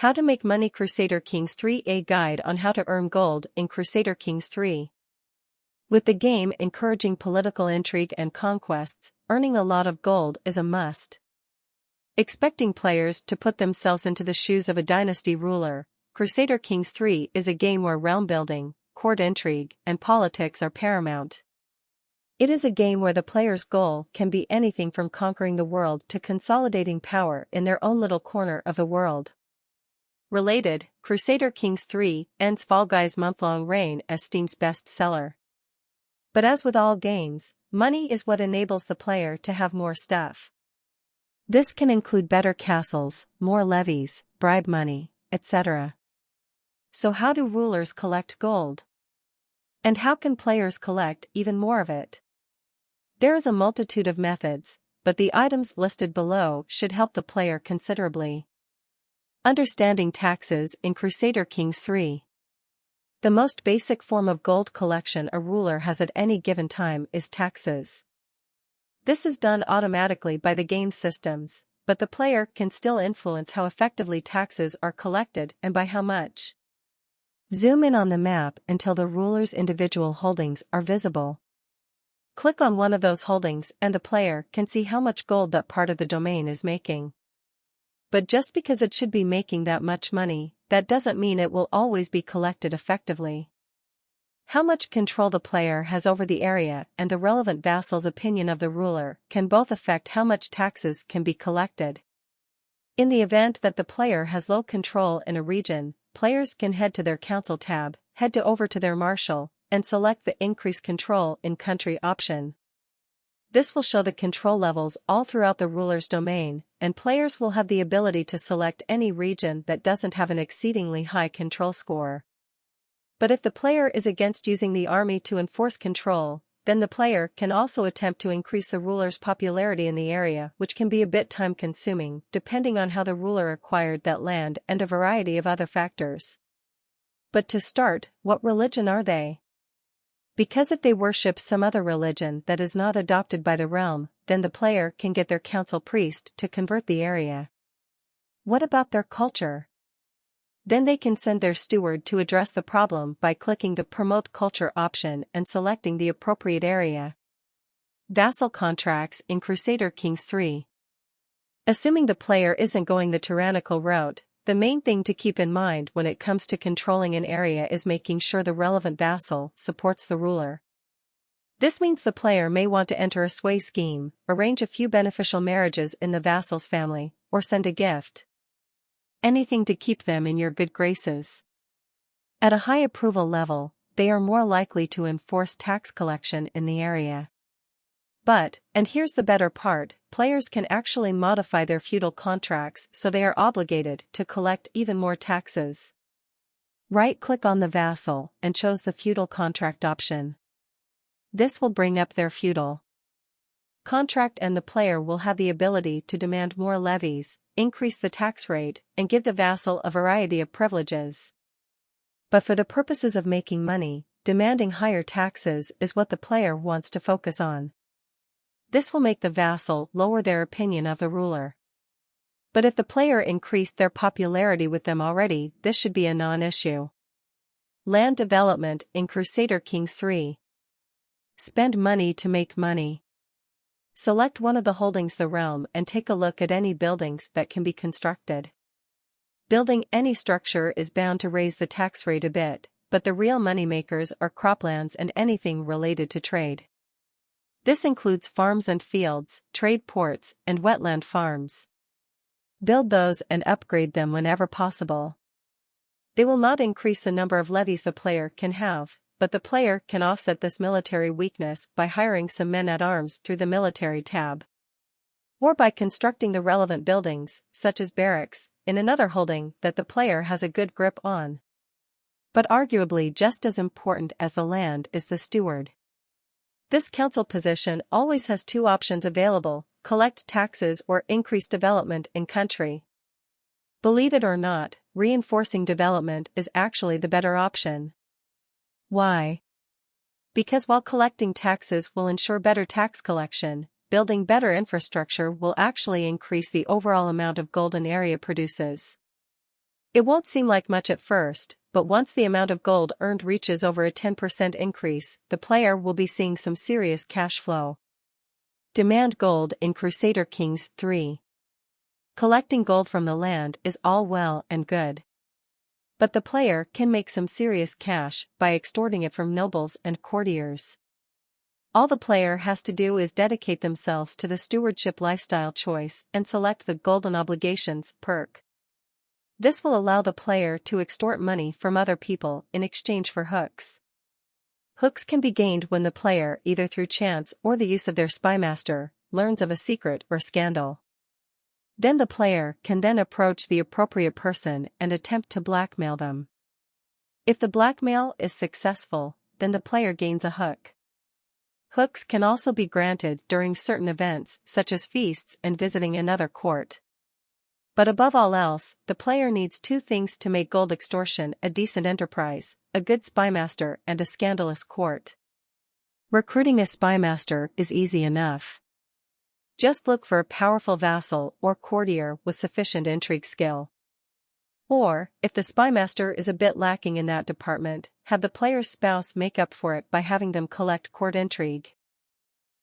How to Make Money Crusader Kings 3: A Guide on How to Earn Gold in Crusader Kings 3. With the game encouraging political intrigue and conquests, earning a lot of gold is a must. Expecting players to put themselves into the shoes of a dynasty ruler, Crusader Kings 3 is a game where realm building, court intrigue, and politics are paramount. It is a game where the player's goal can be anything from conquering the world to consolidating power in their own little corner of the world. Related, Crusader Kings 3 ends Fall Guys' month-long reign as Steam's best seller. But as with all games, money is what enables the player to have more stuff. This can include better castles, more levies, bribe money, etc. So how do rulers collect gold? And how can players collect even more of it? There is a multitude of methods, but the items listed below should help the player considerably. Understanding taxes in Crusader Kings 3. The most basic form of gold collection a ruler has at any given time is taxes. This is done automatically by the game's systems, but the player can still influence how effectively taxes are collected and by how much. Zoom in on the map until the ruler's individual holdings are visible. Click on one of those holdings and the player can see how much gold that part of the domain is making. But just because it should be making that much money, that doesn't mean it will always be collected effectively. How much control the player has over the area and the relevant vassal's opinion of the ruler can both affect how much taxes can be collected. In the event that the player has low control in a region, players can head to their council tab, head over to their marshal, and select the Increase Control in Country option. This will show the control levels all throughout the ruler's domain, and players will have the ability to select any region that doesn't have an exceedingly high control score. But if the player is against using the army to enforce control, then the player can also attempt to increase the ruler's popularity in the area, which can be a bit time-consuming, depending on how the ruler acquired that land and a variety of other factors. But to start, what religion are they? Because if they worship some other religion that is not adopted by the realm, then the player can get their council priest to convert the area. What about their culture? Then they can send their steward to address the problem by clicking the Promote Culture option and selecting the appropriate area. Vassal contracts in Crusader Kings 3. Assuming the player isn't going the tyrannical route, the main thing to keep in mind when it comes to controlling an area is making sure the relevant vassal supports the ruler. This means the player may want to enter a sway scheme, arrange a few beneficial marriages in the vassal's family, or send a gift. Anything to keep them in your good graces. At a high approval level, they are more likely to enforce tax collection in the area. But, and here's the better part, players can actually modify their feudal contracts so they are obligated to collect even more taxes. Right-click on the vassal and choose the feudal contract option. This will bring up their feudal contract and the player will have the ability to demand more levies, increase the tax rate, and give the vassal a variety of privileges. But for the purposes of making money, demanding higher taxes is what the player wants to focus on. This will make the vassal lower their opinion of the ruler. But if the player increased their popularity with them already, this should be a non-issue. Land development in Crusader Kings 3. Spend money to make money. Select one of the holdings the realm and take a look at any buildings that can be constructed. Building any structure is bound to raise the tax rate a bit, but the real moneymakers are croplands and anything related to trade. This includes farms and fields, trade ports, and wetland farms. Build those and upgrade them whenever possible. They will not increase the number of levies the player can have, but the player can offset this military weakness by hiring some men-at-arms through the military tab. Or by constructing the relevant buildings, such as barracks, in another holding that the player has a good grip on. But arguably just as important as the land is the steward. This council position always has two options available: collect taxes or increase development in country. Believe it or not, reinforcing development is actually the better option. Why? Because while collecting taxes will ensure better tax collection, building better infrastructure will actually increase the overall amount of gold an area produces. It won't seem like much at first, but once the amount of gold earned reaches over a 10% increase, the player will be seeing some serious cash flow. Demand gold in Crusader Kings 3. Collecting gold from the land is all well and good. But the player can make some serious cash by extorting it from nobles and courtiers. All the player has to do is dedicate themselves to the stewardship lifestyle choice and select the Golden Obligations perk. This will allow the player to extort money from other people in exchange for hooks. Hooks can be gained when the player, either through chance or the use of their spymaster, learns of a secret or scandal. Then the player can then approach the appropriate person and attempt to blackmail them. If the blackmail is successful, then the player gains a hook. Hooks can also be granted during certain events such as feasts and visiting another court. But above all else, the player needs two things to make gold extortion a decent enterprise: a good spymaster and a scandalous court. Recruiting a spymaster is easy enough. Just look for a powerful vassal or courtier with sufficient intrigue skill. Or, if the spymaster is a bit lacking in that department, have the player's spouse make up for it by having them collect court intrigue.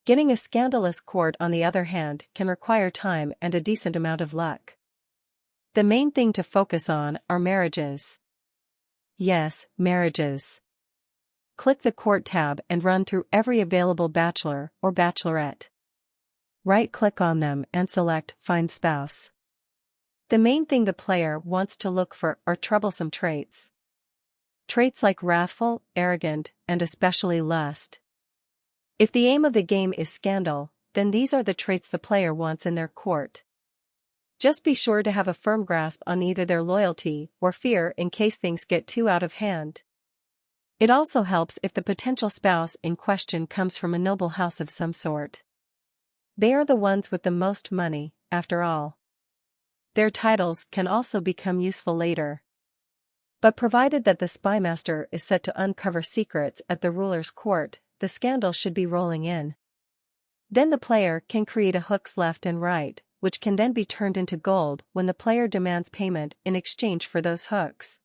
Getting a scandalous court, on the other hand, can require time and a decent amount of luck. The main thing to focus on are marriages. Yes, marriages. Click the Court tab and run through every available bachelor or bachelorette. Right-click on them and select Find Spouse. The main thing the player wants to look for are troublesome traits. Traits like wrathful, arrogant, and especially lust. If the aim of the game is scandal, then these are the traits the player wants in their court. Just be sure to have a firm grasp on either their loyalty or fear in case things get too out of hand. It also helps if the potential spouse in question comes from a noble house of some sort. They are the ones with the most money, after all. Their titles can also become useful later. But provided that the spymaster is set to uncover secrets at the ruler's court, the scandal should be rolling in. Then the player can create a hooks left and right, which can then be turned into gold when the player demands payment in exchange for those hooks.